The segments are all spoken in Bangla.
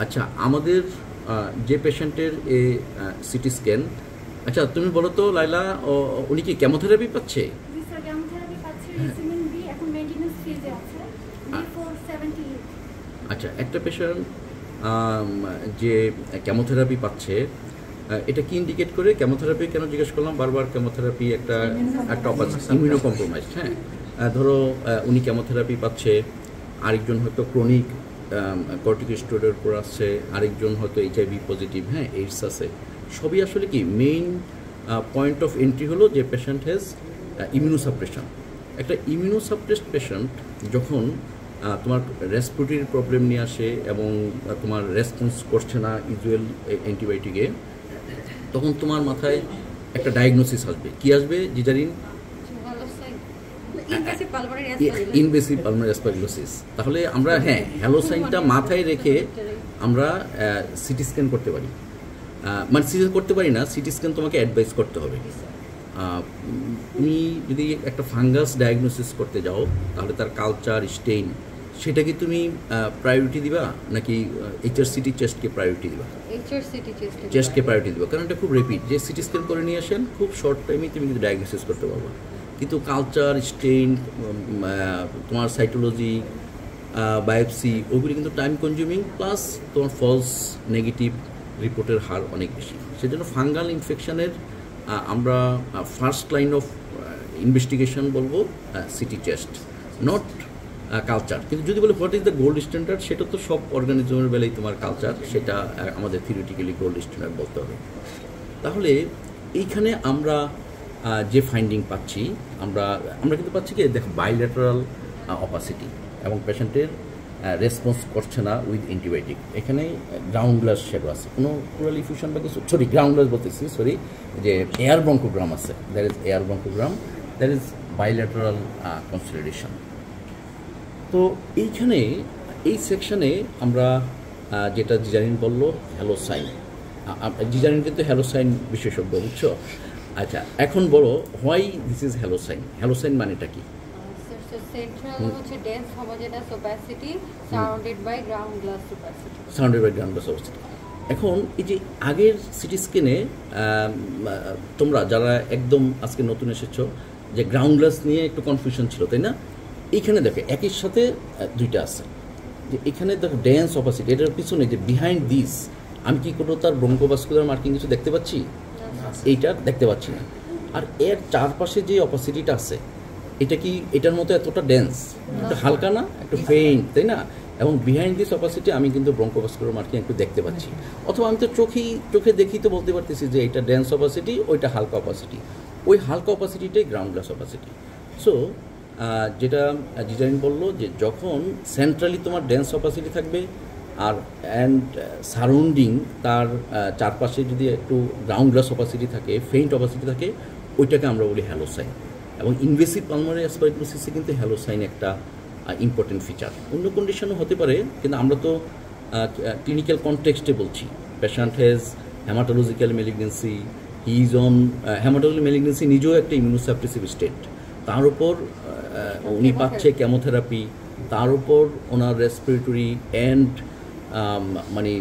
আচ্ছা, আমাদের যে পেশেন্টের সিটি স্ক্যান, আচ্ছা তুমি বলো তো লাইলা, উনি কি কেমোথেরাপি পাচ্ছে? জি স্যার, কেমোথেরাপি পাচ্ছে, হ্যাঁ। রিসিভিং বি, এখন মেইনটেনেন্স ফেজে আছে। Be a- 478। আচ্ছা, একটা পেশেন্ট যে কেমোথেরাপি পাচ্ছে, এটা কি ইন্ডিকেট করে? কেমোথেরাপি কেন জিজ্ঞেস করলাম বারবার? কেমোথেরাপি একটা একটা ইমিউনো কম্প্রোমাইজ। হ্যাঁ, ধরো উনি কেমোথেরাপি পাচ্ছে, আরেকজন হয়তো ক্রনিক কর্টিকোস্টেরয়েডের উপর আসছে, আরেকজন হয়তো এইচআইভি পজিটিভ, হ্যাঁ, এইডস আছে। সবই আসলে কি মেইন পয়েন্ট অফ এন্ট্রি হলো যে পেশেন্ট হ্যাজ ইমিউনোসাপ্রেশন। একটা ইমিউনোসাপ্রেসড পেশেন্ট যখন তোমার রেসপিরেটরি প্রবলেম নিয়ে আসে এবং তোমার রেসপন্স করছে না ইউজুয়াল অ্যান্টিবায়োটিকে, তখন তোমার মাথায় একটা ডায়াগনোসিস আসবে। কি আসবে জিজারিন? Invasive pulmonary aspergillosis. তাহলে আমরা হ্যাঁ হ্যালোসাইনটা মাথায় রেখে আমরা সিটি স্ক্যান করতে পারি, মানে সিটি করতে পারি না, সিটি স্ক্যান তোমাকে অ্যাডভাইস করতে হবে। তুমি যদি একটা ফাঙ্গাস ডায়াগনোসিস করতে যাও, তাহলে তার কালচার স্টেইন সেটা কি তুমি প্রায়োরিটি দিবা, নাকি এইচআরসিটি চেস্টকে প্রায়োরিটি দিবা? চেস্টকে প্রায়োরিটি দিবা, কারণ এটা খুব রেপিড। যে সিটি স্ক্যান করে নিয়ে আসেন খুব শর্ট টাইমে তুমি কিন্তু ডায়াগনোসিস করতে পারবা। কিন্তু কালচার স্টেইন, তোমার সাইটোলজি, বায়োপসি, ওগুলি কিন্তু টাইম কনজিউমিং, প্লাস তোমার ফলস নেগেটিভ রিপোর্টের হার অনেক বেশি। সেজন্য ফাঙ্গাল ইনফেকশনের আমরা ফার্স্ট লাইন অফ ইনভেস্টিগেশন বলবো সিটি চেস্ট, নট কালচার। কিন্তু যদি বলে what is the gold standard, সেটা তো সব অর্গানিজমের বেলায় তোমার কালচার, সেটা আমাদের থিওরিটিক্যালি গোল্ড স্ট্যান্ডার্ড বলতে হবে। তাহলে এইখানে আমরা যে ফাইন্ডিং পাচ্ছি, আমরা আমরা কিন্তু পাচ্ছি কি, দেখো বাইল্যাটারাল অপাসিটি এবং পেশেন্টের রেসপন্স করছে না উইথ অ্যান্টিবায়োটিক। এখানে গ্রাউন্ড গ্লাস শ্যাডো আছে, কোনো প্লুরাল ইফিউশন বা কিছু, সরি গ্রাউন্ড গ্লাস বলতেছি, সরি, যে এয়ার ব্রঙ্কোগ্রাম আছে, there is air bronchogram, there is bilateral consolidation. তো এইখানে এই সেকশনে আমরা যেটা জিজারিন বললো হ্যালোসাইন, জিজারিন কিন্তু হ্যালোসাইন বিশেষজ্ঞ, বুঝছো? আচ্ছা, এখন বলো why this is halo sign. Halo sign মানেটা কি? Surrounded by ground glass opacity. এখন এই যে আগের সিটি স্ক্যানে তোমরা যারা একদম আজকে নতুন এসেছো, যে গ্রাউন্ড গ্লাস নিয়ে একটু কনফিউশন ছিল, তাই না? এইখানে দেখো একই সাথে দুইটা আছে, যে এখানে দেখো ডেন্স অপাসিটি, এটার পিছনে যে বিহাইন্ড দিস আমি কি কোনো তার ব্রঙ্কোভাস্কুলার মার্কিং কিছু দেখতে পাচ্ছি? এইটা দেখতে পাচ্ছি না। আর এর চারপাশে যে অপাসিটিটা আছে, এটা কি এটার মতো এতটা ডেন্স? একটু হালকা না, একটু ফেইন্ট, তাই না? এবং বিহাইন্ড দিস অপাসিটি আমি কিন্তু ব্রঙ্কোভাস্কুলার মার্কিং একটু দেখতে পাচ্ছি, অথবা আমি তো চোখে দেখি তো বলতে পারতেছি যে এটা ডেন্স অপাসিটি, ওইটা হালকা অপাসিটি। ওই হালকা অপাসিটিটাই গ্রাউন্ড গ্লাস অপাসিটি। সো যেটা জিজারিন বললো, যে যখন সেন্ট্রালি তোমার ডেন্স অপাসিটি থাকবে আর অ্যান্ড সারাউন্ডিং তার চারপাশে যদি একটু গ্রাউন্ড গ্লাস অপাসিটি থাকে, ফেইন্ট অপাসিটি থাকে, ওইটাকে আমরা বলি হ্যালোসাইন। এবং ইনভেসিভ পালমোনারি অ্যাসপারগিলোসিসে কিন্তু হ্যালোসাইন একটা ইম্পর্টেন্ট ফিচার। অন্য কন্ডিশনও হতে পারে, কিন্তু আমরা তো ক্লিনিক্যাল কনটেক্সটে বলছি। Patient has haematological malignancy, he is on haematological malignancy, নিজেও একটা ইমিউনোসাপ্রেসিভ স্টেট, তার উপর উনি পাচ্ছে কেমোথেরাপি, তার উপর ওনার রেসপিরেটরি অ্যান্ড মানে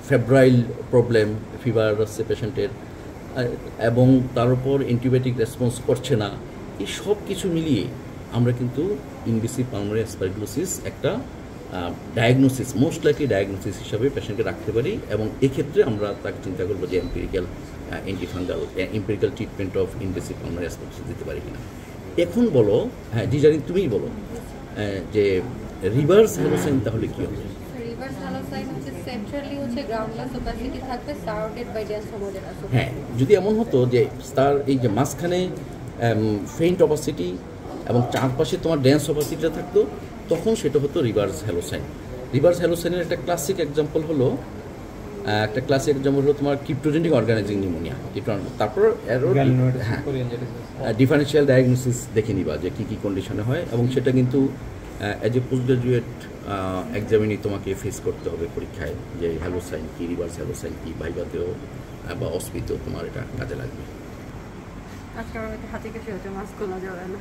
ফেব্রাইল প্রবলেম, ফিভার আছে পেশেন্টের, এবং তার উপর অ্যান্টিবায়োটিক রেসপন্স করছে না। এই সব কিছু মিলিয়ে আমরা কিন্তু ইনভেসিভ পালমোনারি অ্যাসপারগিলোসিস একটা ডায়াগনোসিস, মোস্ট লাইকলি ডায়াগনোসিস হিসাবে পেশেন্টকে রাখতে পারি। এবং এক্ষেত্রে আমরা তাকে চিন্তা করবো যে empirical antifungal empirical treatment of invasive pulmonary aspergillosis দিতে পারি কিনা। এখন বলো, হ্যাঁ জিজারিন তুমিই বলো, যে রিভার্স হ্যালোসাইন তাহলে কি হবে? হ্যাঁ, যদি এমন হতো যে তার এই যে মাঝখানে ফেইন্ট অপাসিটি এবং চারপাশে তোমার ডেন্স অপাসিটিটা থাকতো, তখন সেটা হতো রিভার্স হ্যালোসাইন। রিভার্স হ্যালোসাইনের একটা ক্লাসিক এক্সাম্পল হলো তোমার ক্রিপ্টোজেনিক অর্গানাইজিং নিউমোনিয়া। তারপর হ্যাঁ ডিফারেন্সিয়াল ডায়াগনোসিস দেখে নিবা যে কী কী কন্ডিশনে হয়, এবং সেটা কিন্তু অ্যাজ এ পোস্ট গ্রাজুয়েট এক্সামিনে তোমাকে ফেস করতে হবে পরীক্ষায়, যে হ্যালোসাইন কি, রিভার্স হ্যালোসাইন কি, ভাইভাতেও বা অস্পিতেও তোমার এটা কাজে লাগবে। আজকে আমার হাতে কিছু হচ্ছে, মাস্ক খোলা যাবে না।